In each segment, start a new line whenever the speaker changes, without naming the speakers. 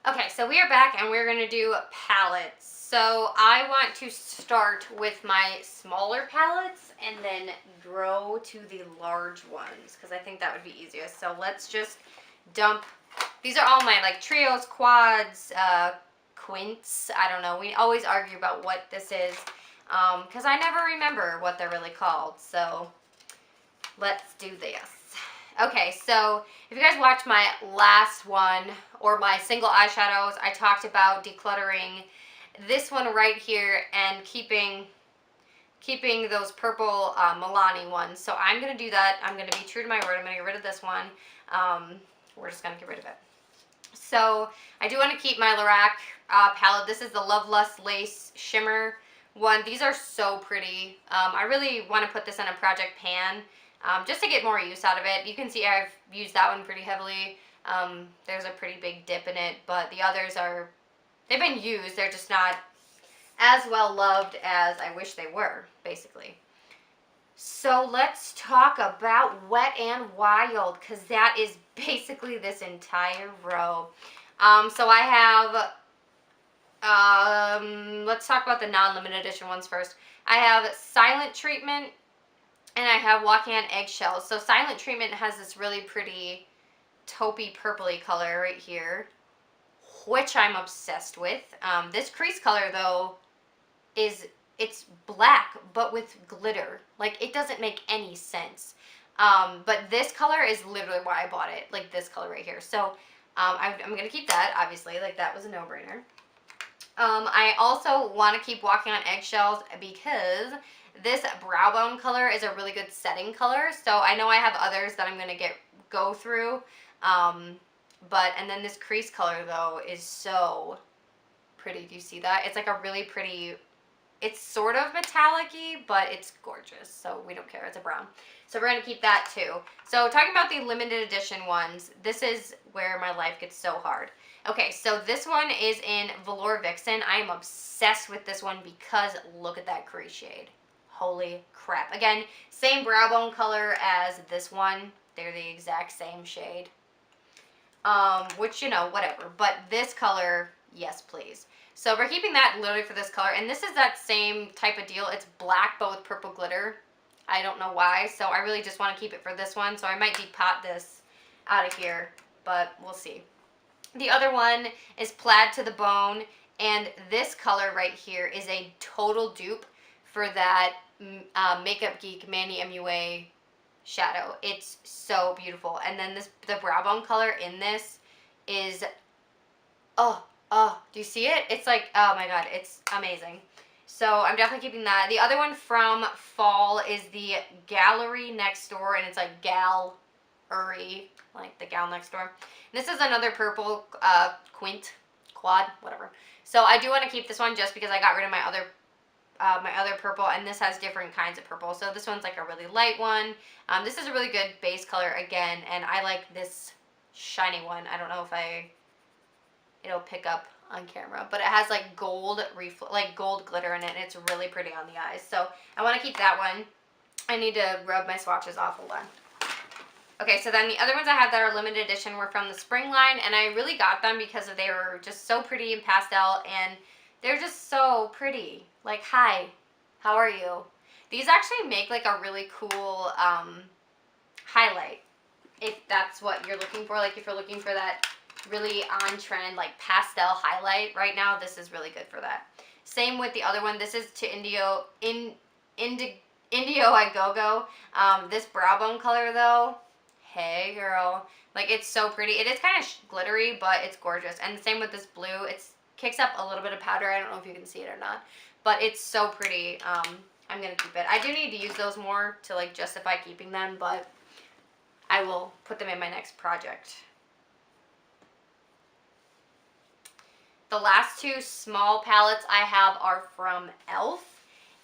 Okay, so we are back and we're gonna do palettes. So I want to start with my smaller palettes and then grow to the large ones because I think that would be easiest. So let's just dump. These are all my like trios, quads, quints. I don't know. We always argue about what this is because I never remember what they're really called. So let's do this. Okay, so if you guys watched my last one or my single eyeshadows, I talked about decluttering this one right here and keeping those purple Milani ones. So I'm going to do that. I'm going to be true to my word. I'm going to get rid of this one. We're just going to get rid of it. So I do want to keep my Lorac palette. This is the Love Lust Lace Shimmer one. These are so pretty. I really want to put this in a project pan. Just to get more use out of it. You can see I've used that one pretty heavily. There's a pretty big dip in it, but the others they've been used, they're just not as well loved as I wish they were, basically. So let's talk about Wet and Wild, because that is basically this entire row. So I have, let's talk about the non-limited edition ones first. I have Silent Treatment, and I have Walking on Eggshells. So Silent Treatment has this really pretty taupey purpley color right here, which I'm obsessed with. This crease color though it's black but with glitter. Like, it doesn't make any sense. But this color is literally why I bought it. Like this color right here. So I'm gonna keep that, obviously. Like, that was a no-brainer. I also want to keep Walking on Eggshells because this brow bone color is a really good setting color. So I know I have others that I'm going to go through. And then this crease color though is so pretty. Do you see that? It's like a really pretty, it's sort of metallic-y, but it's gorgeous. So we don't care. It's a brown. So we're going to keep that too. So talking about the limited edition ones, this is where my life gets so hard. Okay, so this one is in Velour Vixen. I am obsessed with this one because look at that crease shade. Holy crap. Again, same brow bone color as this one. They're the exact same shade. Which, you know, whatever. But this color, yes please. So we're keeping that literally for this color. And this is that same type of deal. It's black but with purple glitter. I don't know why. So I really just want to keep it for this one. So I might depot this out of here. But we'll see. The other one is Plaid to the Bone. And this color right here is a total dupe for that Makeup Geek Manny MUA shadow. It's so beautiful. And then the brow bone color in this is, oh, do you see it? It's like, oh my god, it's amazing. So I'm definitely keeping that. The other one from fall is the Gallery Next Door, and it's like Gal-uri, like the gal next door. And this is another purple quad, whatever. So I do want to keep this one just because I got rid of my other purple, and this has different kinds of purple. So this one's like a really light one. This is a really good base color again, and I like this shiny one. I don't know if it'll pick up on camera, but it has like gold glitter in it, and it's really pretty on the eyes. So I want to keep that one. I need to rub my swatches off. Hold on. Okay, so then the other ones I have that are limited edition were from the spring line, and I really got them because they were just so pretty in pastel, and they're just so pretty. Like, hi, how are you? These actually make like a really cool highlight, if that's what you're looking for. Like, if you're looking for that really on-trend like pastel highlight right now, this is really good for that. Same with the other one. This is to Indio Igogo. This brow bone color though, hey girl, like, it's so pretty. It is kind of glittery, but it's gorgeous. And the same with this blue. It kicks up a little bit of powder. I don't know if you can see it or not, but it's so pretty. I'm gonna keep it. I do need to use those more to like justify keeping them, but I will put them in my next project. The last two small palettes I have are from e.l.f.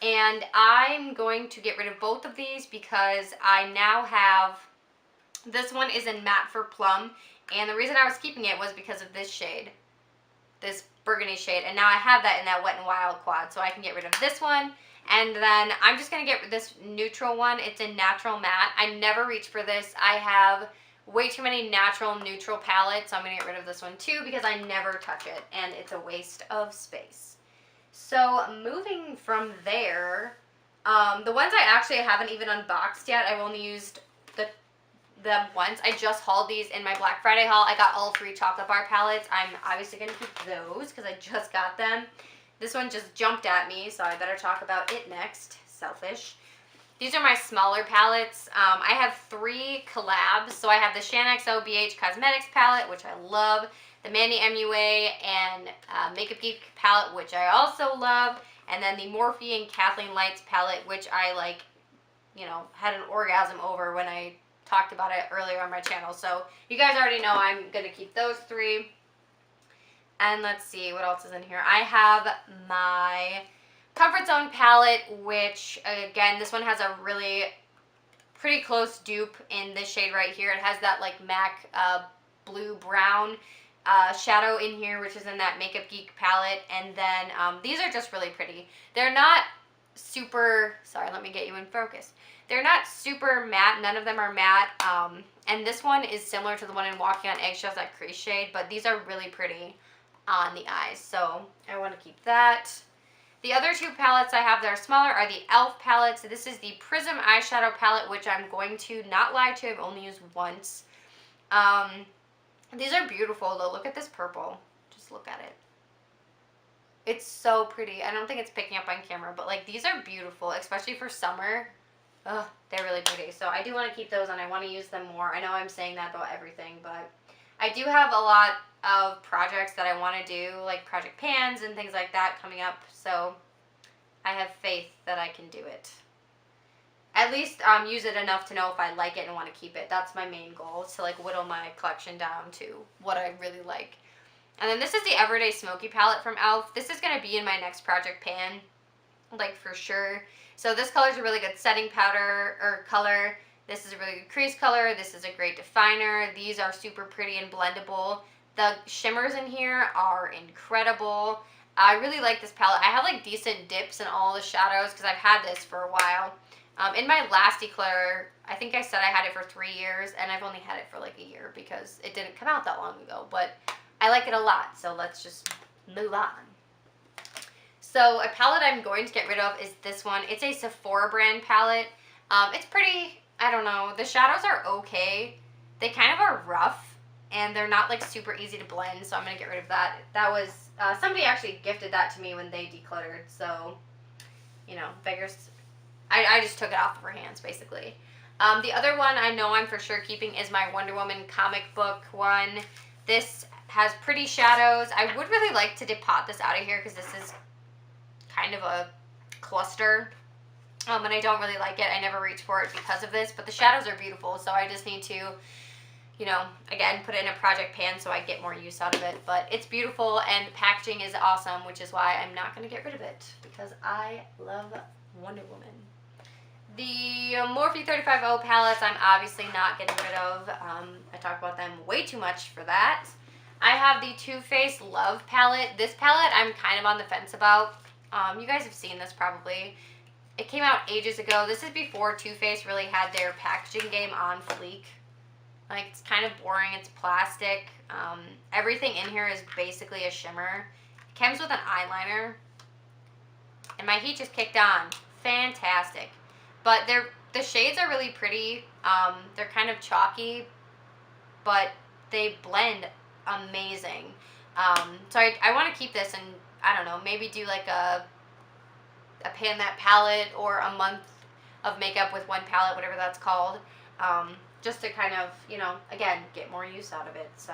And I'm going to get rid of both of these because I now have, this one is in Matte for Plum. And the reason I was keeping it was because of this shade, this burgundy shade. And now I have that in that Wet n Wild quad, so I can get rid of this one. And then I'm just going to get this neutral one. It's in Natural Matte. I never reach for this. I have way too many natural neutral palettes, so I'm going to get rid of this one too because I never touch it and it's a waste of space. So moving from there, the ones I actually haven't even unboxed yet, I've only used them once. I just hauled these in my Black Friday haul. I got all 3 chocolate bar palettes. I'm obviously going to keep those because I just got them. This one just jumped at me, so I better talk about it next. Selfish. These are my smaller palettes. I have 3 collabs. So I have the XOXO BH Cosmetics palette, which I love. The Mandy MUA and Makeup Geek palette, which I also love. And then the Morphe and Kathleen Lights palette, which I like, you know, had an orgasm over when I talked about it earlier on my channel. So you guys already know I'm going to keep those 3. And let's see what else is in here. I have my Comfort Zone palette, which again, this one has a really pretty close dupe in this shade right here. It has that like MAC blue brown shadow in here, which is in that Makeup Geek palette. And then these are just really pretty. They're not super, sorry, let me get you in focus. They're not super matte. None of them are matte. And this one is similar to the one in Walking on Eggshells, that crease shade, but these are really pretty on the eyes. So I want to keep that. The other 2 palettes I have that are smaller are the e.l.f. palettes. This is the Prism eyeshadow palette, which I'm going to not lie to, I've only used once. These are beautiful though. Look at this purple. Just look at it. It's so pretty. I don't think it's picking up on camera, but like these are beautiful, especially for summer. Ugh, they're really pretty. So I do want to keep those and I want to use them more. I know I'm saying that about everything, but I do have a lot of projects that I want to do, like project pans and things like that coming up. So I have faith that I can do it. At least use it enough to know if I like it and want to keep it. That's my main goal, is to like whittle my collection down to what I really like. And then this is the Everyday Smoky palette from e.l.f. This is going to be in my next project pan, like for sure. So this color is a really good setting powder or color. This is a really good crease color. This is a great definer. These are super pretty and blendable. The shimmers in here are incredible. I really like this palette. I have like decent dips in all the shadows because I've had this for a while. In my last Declutter, I think I said I had it for 3 years, and I've only had it for like a year because it didn't come out that long ago. But I like it a lot, so let's just move on. So a palette I'm going to get rid of is this one. It's a Sephora brand palette. It's pretty, I don't know, the shadows are okay. They kind of are rough, and they're not like super easy to blend, so I'm going to get rid of that. That was, somebody actually gifted that to me when they decluttered, so, you know, beggars, I just took it off of her hands, basically. The other one I know I'm for sure keeping is my Wonder Woman comic book one. This has pretty shadows. I would really like to depot this out of here because this is kind of a cluster. And I don't really like it. I never reach for it because of this, but the shadows are beautiful, so I just need to, you know, again, put it in a project pan so I get more use out of it. But it's beautiful, and the packaging is awesome, which is why I'm not going to get rid of it, because I love Wonder Woman. The Morphe 35O palettes I'm obviously not getting rid of. I talk about them way too much for that. I have the Too Faced Love palette. This palette I'm kind of on the fence about. You guys have seen this probably. It came out ages ago. This is before Too Faced really had their packaging game on fleek. Like, it's kind of boring. It's plastic. Everything in here is basically a shimmer. It comes with an eyeliner. And my heat just kicked on. Fantastic. But the shades are really pretty. They're kind of chalky, but they blend amazing. So I want to keep this and, I don't know, maybe do like a pan that palette or a month of makeup with one palette, whatever that's called. Just to kind of, you know, again, get more use out of it. So,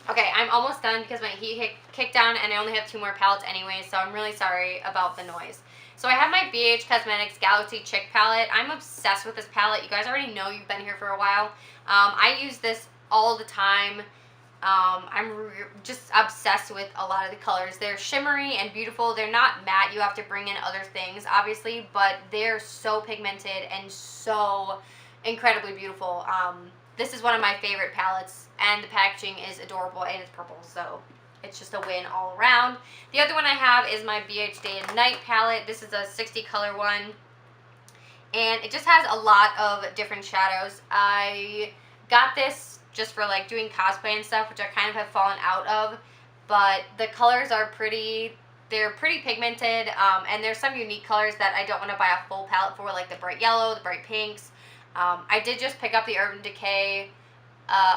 okay, I'm almost done because my heat kicked down and I only have 2 more palettes anyway, so I'm really sorry about the noise. So I have my BH Cosmetics Galaxy Chick palette. I'm obsessed with this palette. You guys already know, you've been here for a while. I use this all the time. I'm just obsessed with a lot of the colors. They're shimmery and beautiful. They're not matte. You have to bring in other things, obviously, but they're so pigmented and so incredibly beautiful. This is one of my favorite palettes, and the packaging is adorable, and it's purple, so it's just a win all around. The other one I have is my BH Day and Night palette. This is a 60 color one, and it just has a lot of different shadows. I got this just for like doing cosplay and stuff, which I kind of have fallen out of, but the colors are they're pretty pigmented, and there's some unique colors that I don't want to buy a full palette for, like the bright yellow, the bright pinks. I did just pick up the Urban Decay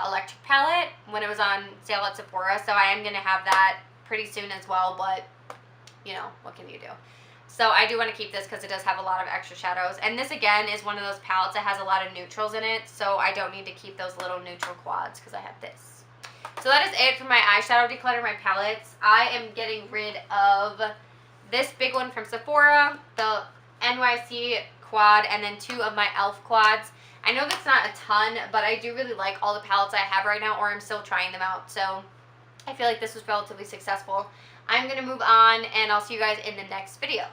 electric palette when it was on sale at Sephora, so I am going to have that pretty soon as well, but you know, what can you do? So I do want to keep this because it does have a lot of extra shadows. And this, again, is one of those palettes that has a lot of neutrals in it, so I don't need to keep those little neutral quads because I have this. So that is it for my eyeshadow declutter, my palettes. I am getting rid of this big one from Sephora, the NYC quad, and then 2 of my e.l.f. quads. I know that's not a ton, but I do really like all the palettes I have right now, or I'm still trying them out, so I feel like this was relatively successful. I'm going to move on, and I'll see you guys in the next video.